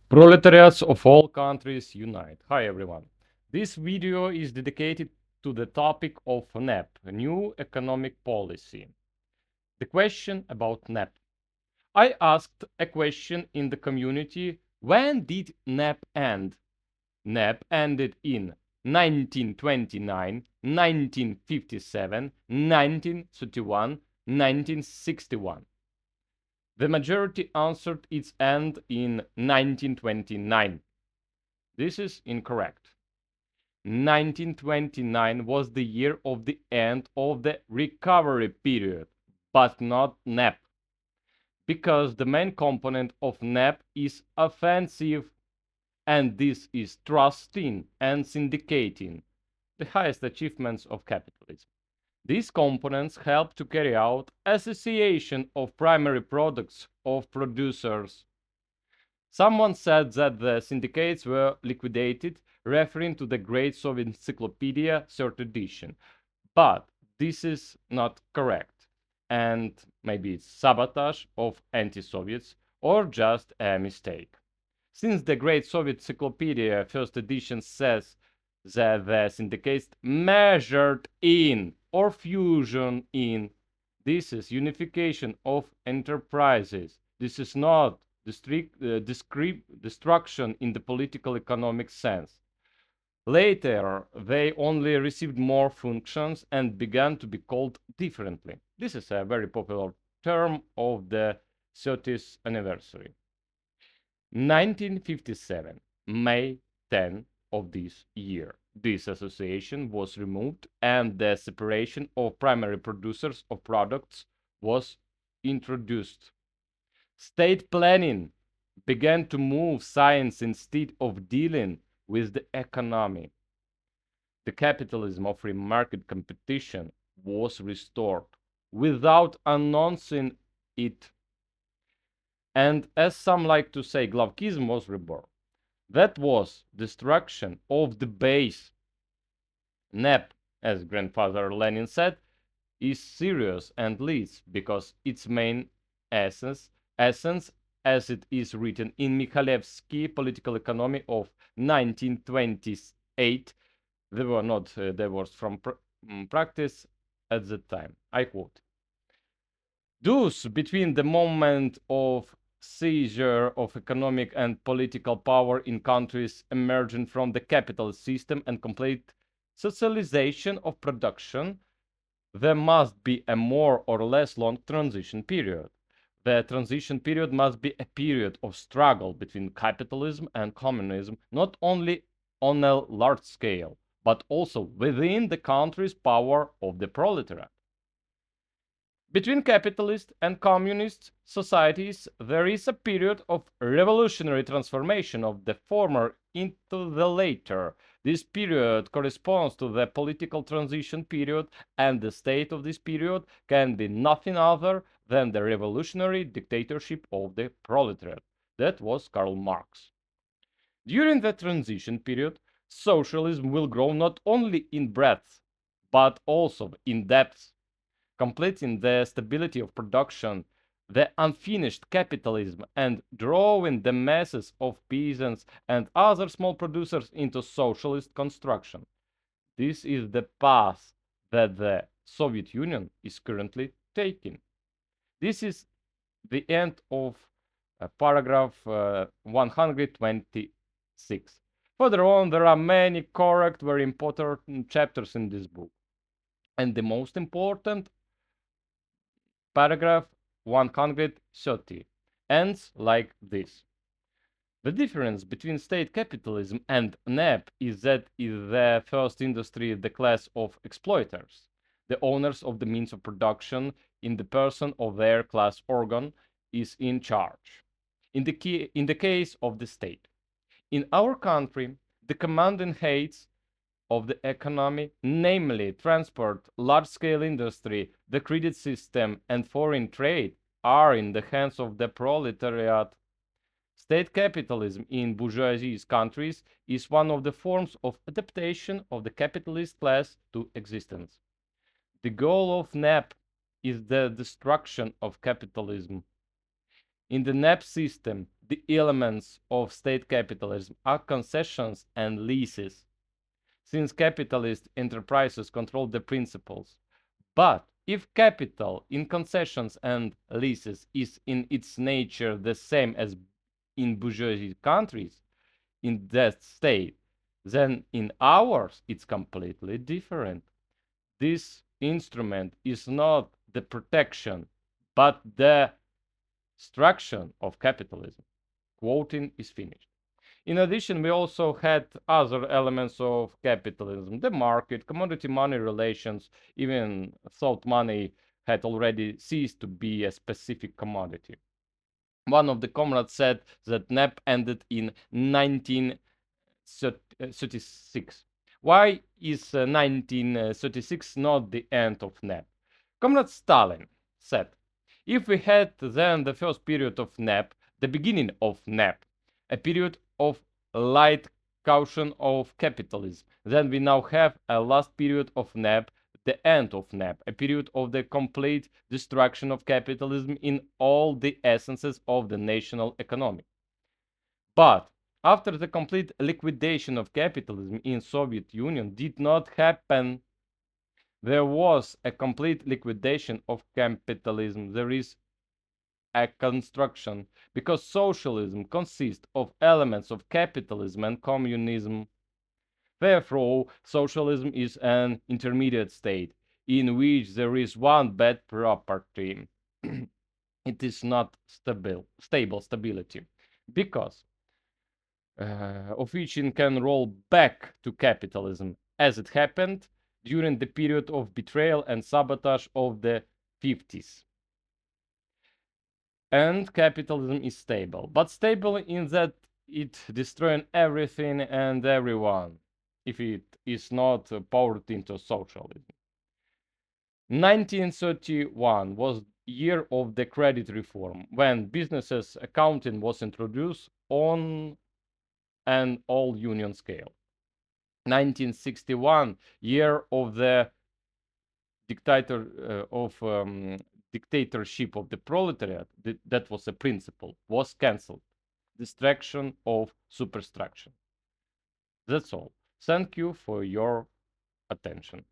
Proletariats of all countries unite. Hi everyone. This video is dedicated to the topic of NEP, New Economic Policy. The question about NEP. I asked a question in the community: when did NEP end? NEP ended in 1929, 1957, 1931, 1961. The majority answered its end in 1929. This is incorrect. 1929 was the year of the end of the recovery period, but not NEP, because the main component of NEP is offensive, and this is trusting and syndicating, the highest achievements of capitalism. These components help to carry out association of primary products of producers. Someone said that the syndicates were liquidated, referring to the Great Soviet Encyclopedia, third edition. But this is not correct, and maybe it's sabotage of anti-Soviets or just a mistake. Since the Great Soviet Encyclopedia, first edition, says that the syndicates measured in or fusion in, this is unification of enterprises. This is not destruction in the political economic sense. Later, they only received more functions and began to be called differently. This is a very popular term of the 30th anniversary. 1957, May 10 of this year. This association was removed and the separation of primary producers of products was introduced. State planning began to move science instead of dealing with the economy. The capitalism of free market competition was restored without announcing it. And as some like to say, Glavkism was reborn. That was destruction of the base. NEP, as grandfather Lenin said, is serious and leads because its main essence, as it is written in Mikhailevsky Political Economy of 1928, they were not they were from practice at the time. I quote: thus, between the moment of seizure of economic and political power in countries emerging from the capitalist system and complete socialization of production, there must be a more or less long transition period. The transition period must be a period of struggle between capitalism and communism, not only on a large scale, but also within the country's power of the proletariat. Between capitalist and communist societies, there is a period of revolutionary transformation of the former into the latter. This period corresponds to the political transition period, and the state of this period can be nothing other than the revolutionary dictatorship of the proletariat. That was Karl Marx. During the transition period, socialism will grow not only in breadth, but also in depth, completing the stability of production, the unfinished capitalism, and drawing the masses of peasants and other small producers into socialist construction. This is the path that the Soviet Union is currently taking. This is the end of paragraph 126. Further on, there are many correct, very important chapters in this book. And the most important, paragraph 130, ends like this. The difference between state capitalism and NEP is that in the first industry, the class of exploiters, the owners of the means of production in the person of their class organ, is in charge. In the case of the state. In our country, the commanding heads of the economy, namely transport, large-scale industry, the credit system, and foreign trade, are in the hands of the proletariat. State capitalism in bourgeoisie countries is one of the forms of adaptation of the capitalist class to existence. The goal of NEP is the destruction of capitalism. In the NEP system, the elements of state capitalism are concessions and leases, since capitalist enterprises control the principles. But if capital in concessions and leases is in its nature the same as in bourgeoisie countries, in that state, then in ours it's completely different. This instrument is not the protection, but the destruction of capitalism. Quoting is finished. In addition, we also had other elements of capitalism: the market, commodity money relations, even thought money had already ceased to be a specific commodity. One of the comrades said that NEP ended in 1936. Why is 1936 not the end of NEP? Comrade Stalin said, if we had then the first period of NEP, the beginning of NEP, a period of light caution of capitalism, then we now have a last period of NEP, the end of NEP, a period of the complete destruction of capitalism in all the essences of the national economy. But after the complete liquidation of capitalism in Soviet Union did not happen, there was a complete liquidation of capitalism. There is a construction, because socialism consists of elements of capitalism and communism. Therefore, socialism is an intermediate state in which there is one bad property. It is not stability, because of which it can roll back to capitalism, as it happened during the period of betrayal and sabotage of the 50s. And capitalism is stable, but stable in that it destroys everything and everyone if it is not poured into socialism. 1931 was year of the credit reform, when businesses accounting was introduced on an all union scale. 1961, year of the dictatorship of the proletariat, that was a principle, was cancelled. Destruction of superstructure. That's all. Thank you for your attention.